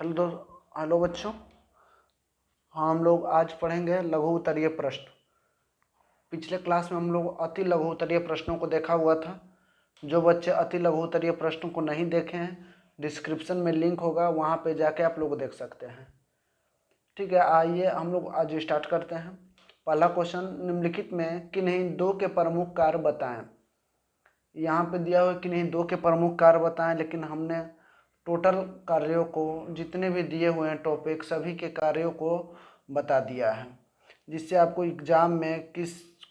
Hello बच्चों। हाँ, हम लोग आज पढ़ेंगे लघु उत्तरीय प्रश्न। पिछले क्लास में हम लोग अति लघु उत्तरीय प्रश्नों को देखा हुआ था। जो बच्चे अति लघु उत्तरीय प्रश्नों को नहीं देखे हैं, डिस्क्रिप्शन में लिंक होगा, वहाँ पे जाके आप लोग देख सकते हैं। ठीक है, आइए हम लोग आज स्टार्ट करते हैं। पहला क्वेश्चन, निम्नलिखित में किन्हीं दो के प्रमुख कार्य बताएं। यहाँ पे दिया हुआ किन्हीं दो के प्रमुख कार्य बताएं, लेकिन हमने टोटल कार्यों को, जितने भी दिए हुए हैं टॉपिक, सभी के कार्यों को बता दिया है, जिससे आपको एग्जाम में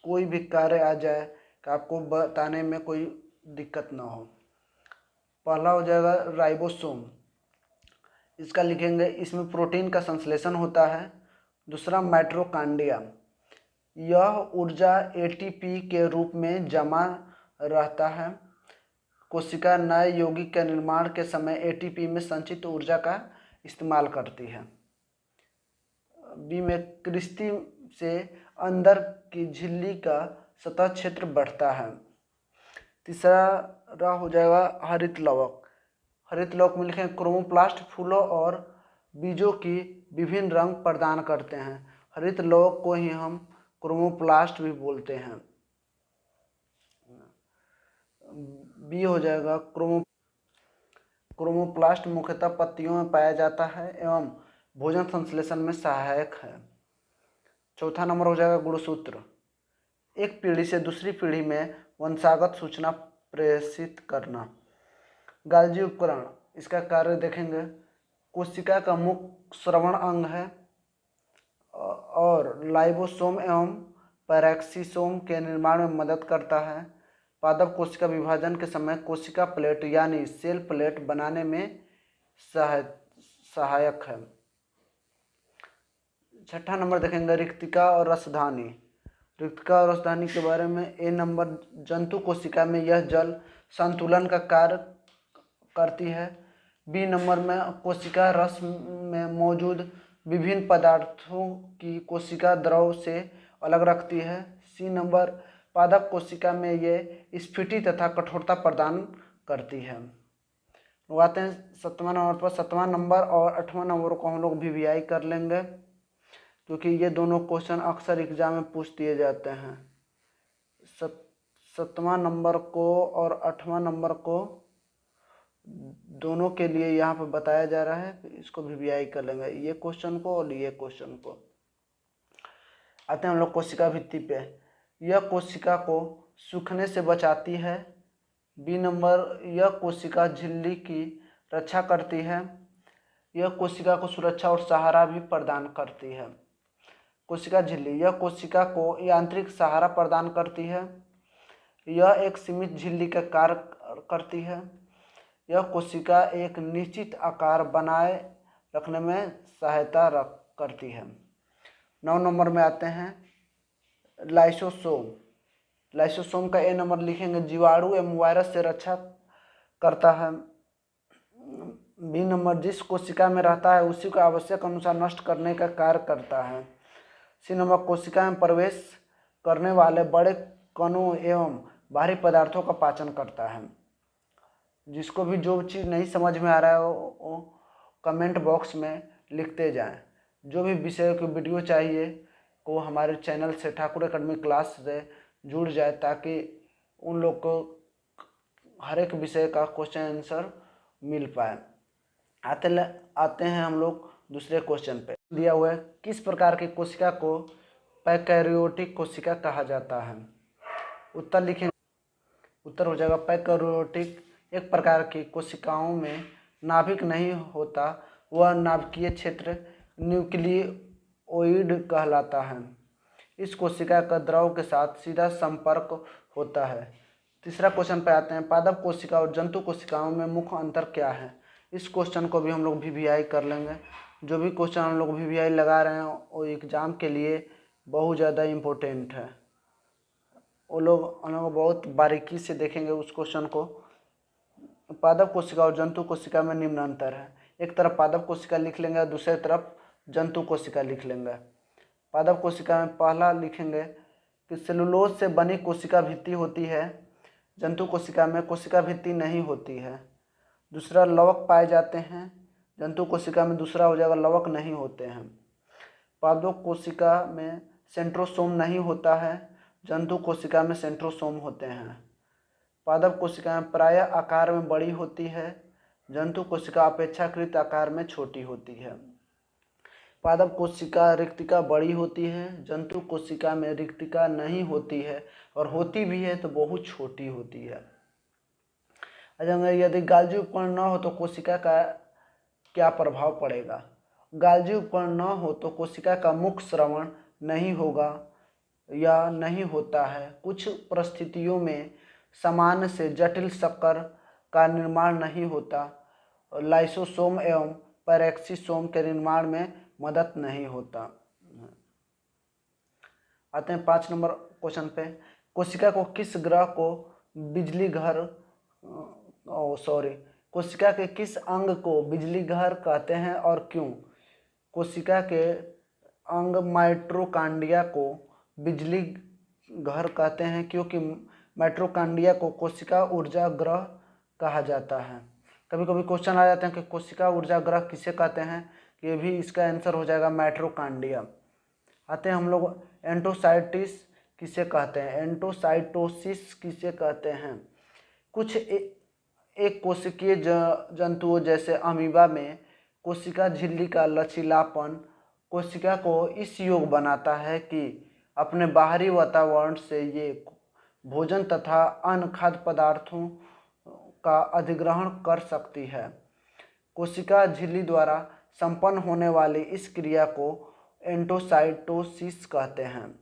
कोई भी कार्य आ जाए कि आपको बताने में कोई दिक्कत ना हो। पहला हो जाएगा राइबोसोम। इसका लिखेंगे, इसमें प्रोटीन का संश्लेषण होता है। दूसरा माइटोकॉन्ड्रिया, यह ऊर्जा एटीपी के रूप में जमा रहता है। कोशिका नए यौगिक के निर्माण के समय एटीपी में संचित ऊर्जा का इस्तेमाल करती है। बी में क्रिस्टी से अंदर की झिल्ली का सतह क्षेत्र बढ़ता है। तीसरा हो जाएगा हरित लवक। हरित लवक में लिखें, क्रोमोप्लास्ट फूलों और बीजों की विभिन्न रंग प्रदान करते हैं। हरित लवक को ही हम क्रोमोप्लास्ट भी बोलते हैं। बी हो जाएगा क्रोमोप्लास्ट मुख्यतः पत्तियों में पाया जाता है एवं भोजन संश्लेषण में सहायक है। चौथा नंबर हो जाएगा गुणसूत्र। एक पीढ़ी से दूसरी पीढ़ी में वंशागत सूचना प्रेषित करना। गाल्जी उपकरण, इसका कार्य देखेंगे। कोशिका का मुख्य श्रवण अंग है और लाइबोसोम एवं पैरेक्सिसोम के निर्माण में मदद करता है। पादप कोशिका विभाजन के समय कोशिका प्लेट यानी सेल प्लेट बनाने में सहायक है। छठा नंबर देखेंगे रिक्तिका और रसधानी। रिक्तिका और रसधानी के बारे में ए नंबर, जंतु कोशिका में यह जल संतुलन का कार्य करती है। बी नंबर में कोशिका रस में मौजूद विभिन्न पदार्थों की कोशिका द्रव से अलग रखती है। सी नंबर, पादप कोशिका में ये स्फीति तथा कठोरता प्रदान करती है। वो आते हैं 7वां नंबर पर। 7वां नंबर और 8वां नंबर को हम लोग वीवीआई कर लेंगे, क्योंकि ये दोनों क्वेश्चन अक्सर एग्जाम में पूछ दिए जाते हैं। 7वां नंबर को और 8वां नंबर को दोनों के लिए यहाँ पर बताया जा रहा है, इसको वीवीआई कर लेंगे, ये क्वेश्चन को और ये क्वेश्चन को। आते हैं हम लोग कोशिका भित्ति पे। यह कोशिका को सूखने से बचाती है। बी नंबर, यह कोशिका झिल्ली की रक्षा करती है। यह कोशिका को सुरक्षा और सहारा भी प्रदान करती है। कोशिका झिल्ली, यह कोशिका को यांत्रिक सहारा प्रदान करती है। यह एक सीमित झिल्ली का कार्य करती है। यह कोशिका एक निश्चित आकार बनाए रखने में सहायता करती है। 9 नंबर में आते हैं लाइसोसोम। लाइसोसोम का ए नंबर लिखेंगे, जीवाणु एवं वायरस से रक्षा करता है। बी नंबर, जिस कोशिका में रहता है उसी को आवश्यक अनुसार नष्ट करने का कार्य करता है। सी नंबर, कोशिका में प्रवेश करने वाले बड़े कणों एवं भारी पदार्थों का पाचन करता है। जिसको भी जो चीज़ नहीं समझ में आ रहा है वो कमेंट बॉक्स में लिखते जाएं। जो भी विषय की वीडियो चाहिए को हमारे चैनल से, ठाकुर एकेडमी क्लास से जुड़ जाए, ताकि उन लोग को हर एक विषय का क्वेश्चन आंसर मिल पाए। आते हैं हम लोग दूसरे क्वेश्चन पे। दिया हुआ है, किस प्रकार की कोशिका को पैकैरियोटिक कोशिका कहा जाता है। उत्तर लिखेंगे। उत्तर हो जाएगा पैकैरियोटिक एक प्रकार की कोशिकाओं में नाभिक नहीं होता, वह नाभिकीय क्षेत्र न्यूक्लियोइड कहलाता है। इस कोशिका का द्रव के साथ सीधा संपर्क होता है। तीसरा क्वेश्चन पे आते हैं, पादप कोशिका और जंतु कोशिकाओं में मुख्य अंतर क्या है। इस क्वेश्चन को भी हम लोग वीवीआई कर लेंगे। जो भी क्वेश्चन हम लोग वीवीआई लगा रहे हैं वो एग्ज़ाम के लिए बहुत ज़्यादा इम्पोर्टेंट है। वो लोग हम लोग बहुत बारीकी से देखेंगे उस क्वेश्चन को। पादप कोशिका और जंतु कोशिका में निम्न अंतर है। एक तरफ पादप कोशिका लिख लेंगे और दूसरी तरफ जंतु कोशिका लिख लेंगे। पादप कोशिका में पहला लिखेंगे कि सेलुलोज से बनी कोशिका भित्ति होती है। जंतु कोशिका में कोशिका भित्ति नहीं होती है। दूसरा, लवक पाए जाते हैं जंतु कोशिका में दूसरा हो जाएगा लवक नहीं होते हैं। पादप कोशिका में सेंट्रोसोम नहीं होता है, जंतु कोशिका में सेंट्रोसोम होते हैं। पादप कोशिकाएं प्रायः आकार में बड़ी होती है, जंतु कोशिका अपेक्षाकृत आकार में छोटी होती है। पादप कोशिका रिक्तिका बड़ी होती है, जंतु कोशिका में रिक्तिका नहीं होती है, और होती भी है तो बहुत छोटी होती है। यदि गाल्जी उपकरण न हो तो कोशिका का क्या प्रभाव पड़ेगा? गाल्जी उपकरण न हो तो कोशिका का मुख श्रवण नहीं होगा या नहीं होता है। कुछ परिस्थितियों में सामान्य से जटिल शक्कर का निर्माण नहीं होता। लाइसोसोम एवं पैरेक्सिसोम के निर्माण में मदद नहीं होता। आते हैं 5 नंबर क्वेश्चन पे। कोशिका को किस ग्रह को बिजली घर कोशिका के किस अंग को बिजली घर कहते हैं और क्यों? कोशिका के अंग माइटोकांड्रिया को बिजली घर कहते हैं क्योंकि माइटोकांड्रिया को कोशिका ऊर्जा ग्रह कहा जाता है। कभी कभी क्वेश्चन आ जाते हैं कि कोशिका ऊर्जा ग्रह किसे कहते हैं, ये भी इसका आंसर हो जाएगा माइटोकांड्रिया। आते हैं हम लोग एंडोसाइटिस किसे कहते हैं, एंडोसाइटोसिस किसे कहते हैं? कुछ एक कोशिकीय जंतुओं जैसे अमीबा में कोशिका झिल्ली का लचीलापन कोशिका को इस योग्य बनाता है कि अपने बाहरी वातावरण से ये भोजन तथा अन्य खाद्य पदार्थों का अधिग्रहण कर सकती है। कोशिका झिल्ली द्वारा संपन्न होने वाली इस क्रिया को एंडोसाइटोसिस कहते हैं।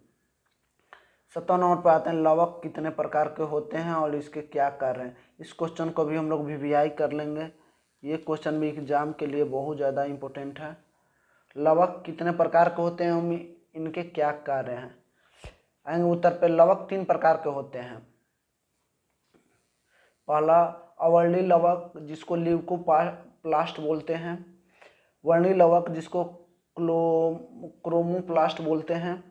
7 नंबर पर आते हैं लवक कितने प्रकार के होते हैं और इसके क्या कार्य हैं। इस क्वेश्चन को भी हम लोग वीवीआई कर लेंगे, ये क्वेश्चन भी एग्जाम के लिए बहुत ज़्यादा इम्पोर्टेंट है। लवक कितने प्रकार के होते हैं, इनके क्या कार्य हैं? आएंगे उत्तर पे। लवक 3 प्रकार के होते हैं। पहला अवर्णी लवक जिसको ल्यूकोप्लास्ट बोलते हैं, वर्णी लवक जिसको क्रोमोप्लास्ट बोलते हैं,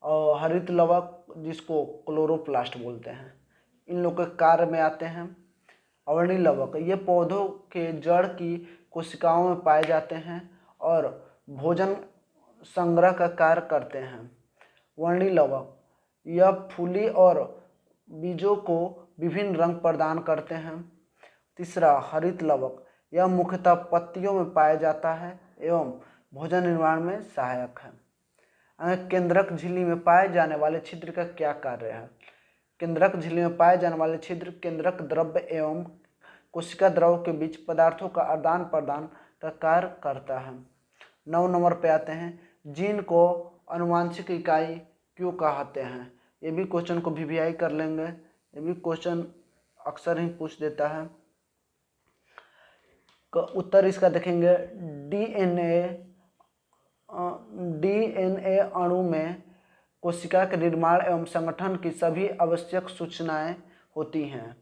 और हरित लवक जिसको क्लोरोप्लास्ट बोलते हैं। इन लोग के कार्य में आते हैं। अवर्णी लवक ये पौधों के जड़ की कोशिकाओं में पाए जाते हैं और भोजन संग्रह का कार्य करते हैं। वर्णी लवक यह फूली और बीजों को विभिन्न रंग प्रदान करते हैं। तीसरा हरित लवक यह मुख्यतः पत्तियों में पाया जाता है एवं भोजन निर्माण में सहायक है। केंद्रक झिल्ली में पाए जाने वाले छिद्र का क्या कार्य है? केंद्रक झिल्ली में पाए जाने वाले छिद्र केंद्रक द्रव्य एवं कोशिका द्रव के बीच पदार्थों का आदान प्रदान का कार्य करता है। 9 नंबर पे आते हैं जीन को आनुवांशिक इकाई क्यों कहते हैं। ये भी क्वेश्चन को वीवीआई कर लेंगे, ये भी क्वेश्चन अक्सर ही पूछ देता है। उत्तर इसका देखेंगे डीएनए अणु में कोशिका के निर्माण एवं संगठन की सभी आवश्यक सूचनाएं होती हैं।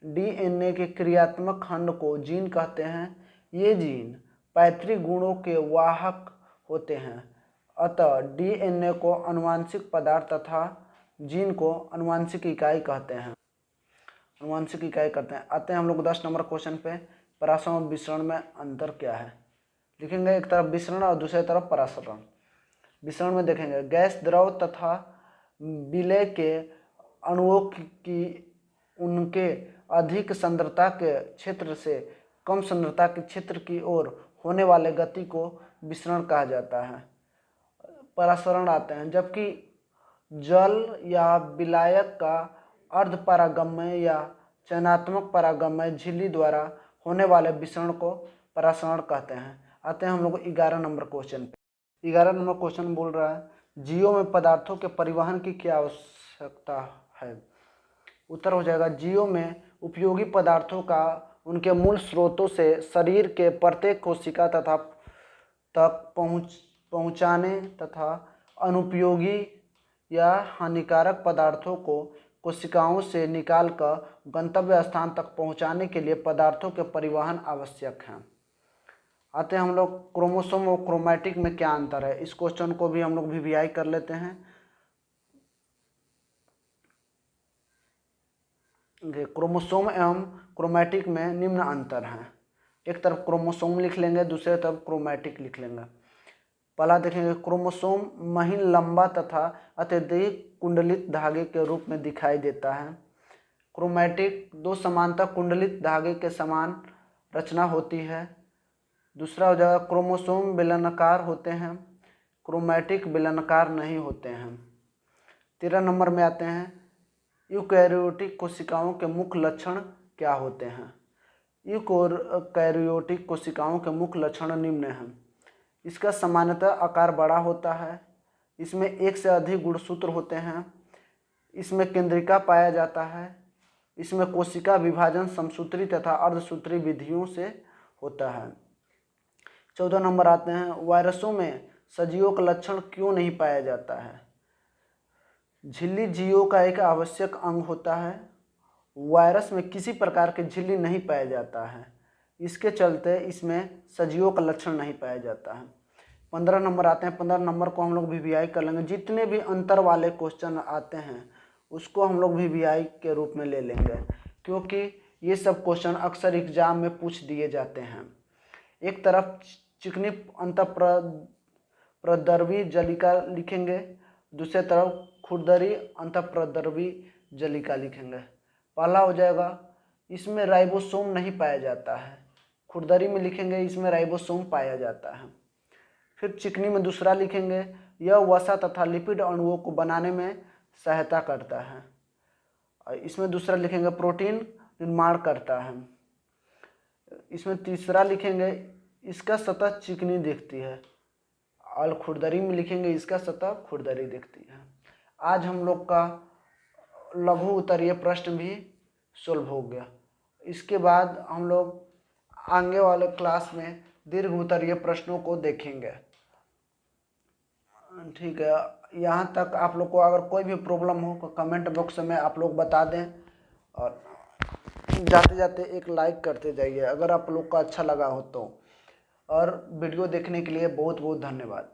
डीएनए के क्रियात्मक खंड को जीन कहते हैं। ये जीन पैतृक गुणों के वाहक होते हैं, अतः डीएनए को आनुवांशिक पदार्थ तथा जीन को आनुवांशिक इकाई कहते हैं, आनुवांशिक इकाई करते हैं। आते हैं हम लोग 10 नंबर क्वेश्चन पे। परासरण और विसरण में अंतर क्या है? लिखेंगे एक तरफ विसरण और दूसरी तरफ परासरण। विसरण में देखेंगे गैस द्रव तथा विलय के अणुओं की उनके अधिक सांद्रता के क्षेत्र से कम सांद्रता के क्षेत्र की ओर होने वाले गति को विसरण कहा जाता है। परासरण आते हैं जबकि जल या विलायक का अर्ध परागम्य या चयनात्मक परागम्य झिल्ली द्वारा होने वाले विसरण को परासरण कहते हैं। आते हैं हम लोग 11 नंबर क्वेश्चन पे। 11 नंबर क्वेश्चन बोल रहा है जीवों में पदार्थों के परिवहन की क्या आवश्यकता है? उत्तर हो जाएगा जीवों में उपयोगी पदार्थों का उनके मूल स्रोतों से शरीर के प्रत्येक कोशिका तथा तक पहुँचाने तथा अनुपयोगी या हानिकारक पदार्थों को कोशिकाओं से निकालकर गंतव्य स्थान तक पहुंचाने के लिए पदार्थों के परिवहन आवश्यक हैं। आते हैं हम लोग क्रोमोसोम और क्रोमैटिक में क्या अंतर है। इस क्वेश्चन को भी हम लोग वीवीआई कर लेते हैं। क्रोमोसोम एवं क्रोमैटिक में निम्न अंतर हैं। एक तरफ क्रोमोसोम लिख लेंगे, दूसरे तरफ क्रोमैटिक लिख लेंगे। पहला देखेंगे, क्रोमोसोम महीन, लंबा तथा अत्यधिक कुंडलित धागे के रूप में दिखाई देता है। क्रोमैटिक, दो समानांतर कुंडलित धागे के समान रचना होती है। दूसरा हो जाएगा, क्रोमोसोम बेलनाकार होते हैं, क्रोमैटिक बेलनाकार नहीं होते हैं। 13 नंबर में आते हैं, यूकैरियोटिक कोशिकाओं के मुख्य लक्षण क्या होते हैं। यूकैरियोटिक कोशिकाओं के मुख्य लक्षण निम्न हैं। इसका सामान्यतः आकार बड़ा होता है, इसमें एक से अधिक गुणसूत्र होते हैं, इसमें केंद्रिका पाया जाता है, इसमें कोशिका विभाजन समसूत्री तथा अर्धसूत्री विधियों से होता है। 14 नंबर आते हैं, वायरसों में सजीवों का लक्षण क्यों नहीं पाया जाता है। झिल्ली जीवों का एक आवश्यक अंग होता है, वायरस में किसी प्रकार की झिल्ली नहीं पाया जाता है, इसके चलते इसमें सजीवों का लक्षण नहीं पाया जाता है। 15 नंबर आते हैं, 15 नंबर को हम लोग वीवीआई कर लेंगे। जितने भी अंतर वाले क्वेश्चन आते हैं उसको हम लोग वीवीआई के रूप में ले लेंगे, क्योंकि ये सब क्वेश्चन अक्सर एग्जाम में पूछ दिए जाते हैं। एक तरफ चिकनी अंतःप्रद्रवी जलिका लिखेंगे, दूसरे तरफ खुरदरी अंतःप्रद्रवी जलिका लिखेंगे। पहला हो जाएगा, इसमें राइबोसोम नहीं पाया जाता है, खुरदरी में लिखेंगे इसमें राइबोसोम पाया जाता है। फिर चिकनी में दूसरा लिखेंगे, यह वसा तथा लिपिड अणुओं को बनाने में सहायता करता है। और इसमें दूसरा लिखेंगे, प्रोटीन निर्माण करता है। इसमें तीसरा लिखेंगे, इसका सतह चिकनी दिखती है, और खुरदरी में लिखेंगे इसका सतह खुरदरी दिखती है। आज हम लोग का लघु उत्तरीय प्रश्न भी सोल्व हो गया। इसके बाद हम लोग आगे वाले क्लास में दीर्घ उत्तरीय प्रश्नों को देखेंगे। ठीक है, यहाँ तक आप लोग को अगर कोई भी प्रॉब्लम हो तो कमेंट बॉक्स में आप लोग बता दें, और जाते जाते एक लाइक करते जाइए अगर आप लोग को अच्छा लगा हो तो। और वीडियो देखने के लिए बहुत बहुत धन्यवाद।